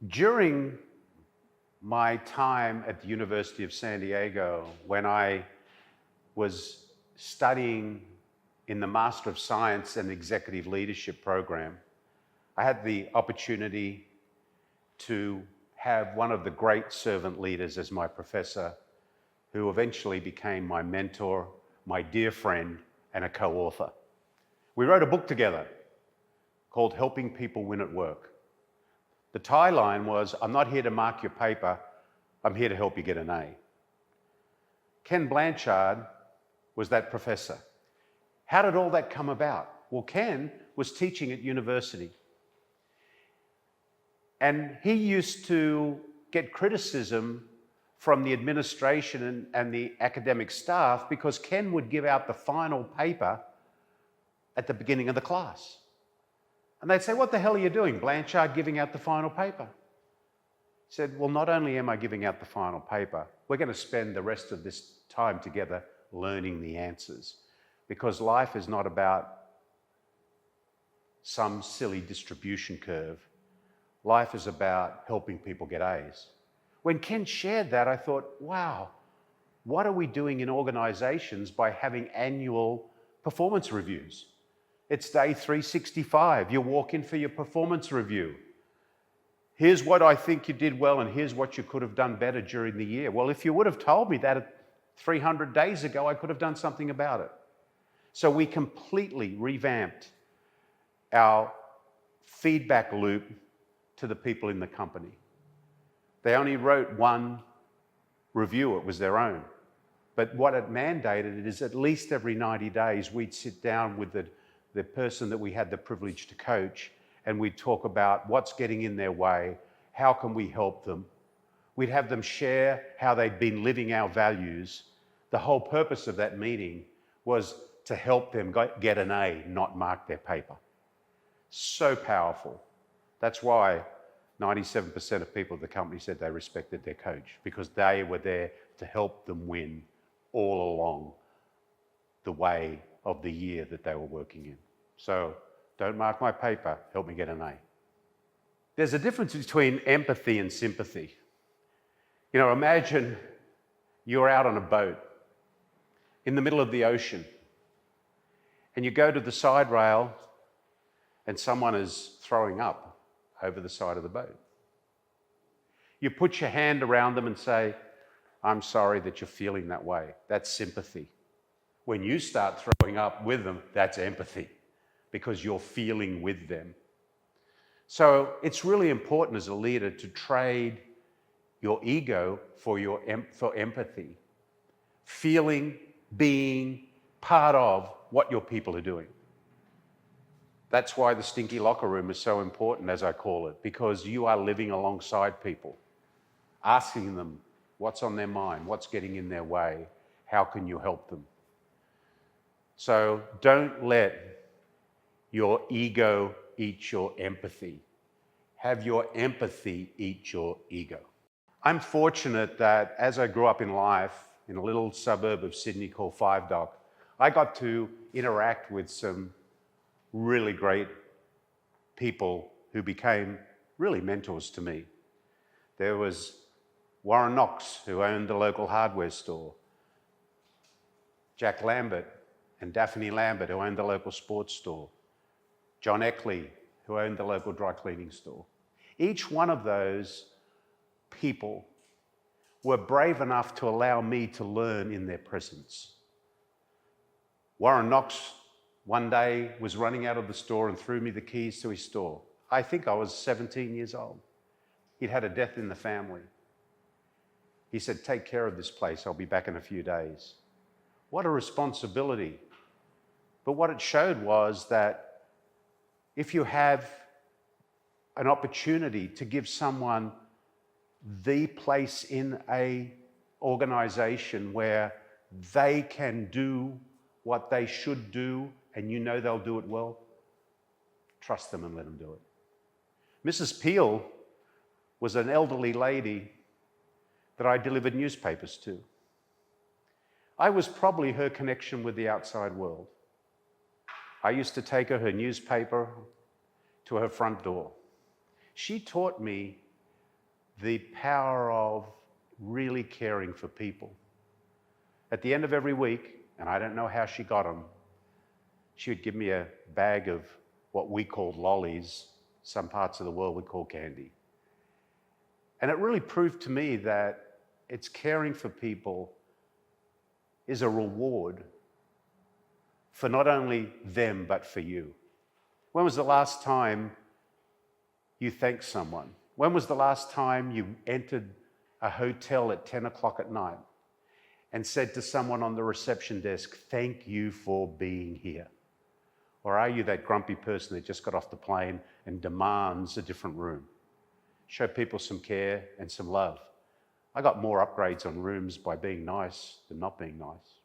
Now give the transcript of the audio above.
During my time at the University of San Diego, when I was studying in the Master of Science and Executive Leadership program, I had the opportunity to have one of the great servant leaders as my professor, who eventually became my mentor, my dear friend, and a co-author. We wrote a book together called Helping People Win at Work. The tagline was, "I'm not here to mark your paper, I'm here to help you get an A." Ken Blanchard was that professor. How did all that come about? Well, Ken was teaching at university. And he used to get criticism from the administration and the academic staff because Ken would give out the final paper at the beginning of the class. And they'd say, "What the hell are you doing, Blanchard, giving out the final paper?" He said, "Well, not only am I giving out the final paper, we're going to spend the rest of this time together learning the answers, because life is not about some silly distribution curve. Life is about helping people get A's." When Ken shared that, I thought, wow, what are we doing in organizations by having annual performance reviews? It's day 365. You walk in for your performance review. Here's what I think you did well, and here's what you could have done better during the year. Well, if you would have told me that 300 days ago, I could have done something about it. So we completely revamped our feedback loop to the people in the company. They only wrote one review, it was their own. But what it mandated is at least every 90 days, we'd sit down with the person that we had the privilege to coach, and we'd talk about what's getting in their way, how can we help them. We'd have them share how they'd been living our values. The whole purpose of that meeting was to help them get an A, not mark their paper. So powerful. That's why 97% of people at the company said they respected their coach, because they were there to help them win all along the way of the year that they were working in. So don't mark my paper, help me get an A. There's a difference between empathy and sympathy. You know, imagine you're out on a boat in the middle of the ocean, and you go to the side rail and someone is throwing up over the side of the boat. You put your hand around them and say, "I'm sorry that you're feeling that way." That's sympathy. When you start throwing up with them, that's empathy, because you're feeling with them. So it's really important as a leader to trade your ego for empathy, feeling, being part of what your people are doing. That's why the stinky locker room is so important, as I call it, because you are living alongside people, asking them what's on their mind, what's getting in their way, how can you help them? So don't let your ego eat your empathy. Have your empathy eat your ego. I'm fortunate that as I grew up in life in a little suburb of Sydney called Five Dock, I got to interact with some really great people who became really mentors to me. There was Warren Knox, who owned the local hardware store, Jack Lambert and Daphne Lambert, who owned the local sports store, John Eckley, who owned the local dry cleaning store. Each one of those people were brave enough to allow me to learn in their presence. Warren Knox one day was running out of the store and threw me the keys to his store. I think I was 17 years old. He'd had a death in the family. He said, "Take care of this place, I'll be back in a few days." What a responsibility. But what it showed was that if you have an opportunity to give someone the place in an organization where they can do what they should do, and you know they'll do it well, trust them and let them do it. Mrs. Peel was an elderly lady that I delivered newspapers to. I was probably her connection with the outside world. I used to take her newspaper to her front door. She taught me the power of really caring for people. At the end of every week, and I don't know how she got them, she would give me a bag of what we called lollies. Some parts of the world would call candy. And it really proved to me that it's caring for people is a reward for not only them, but for you. When was the last time you thanked someone? When was the last time you entered a hotel at 10 o'clock at night and said to someone on the reception desk, "Thank you for being here"? Or are you that grumpy person that just got off the plane and demands a different room? Show people some care and some love. I got more upgrades on rooms by being nice than not being nice.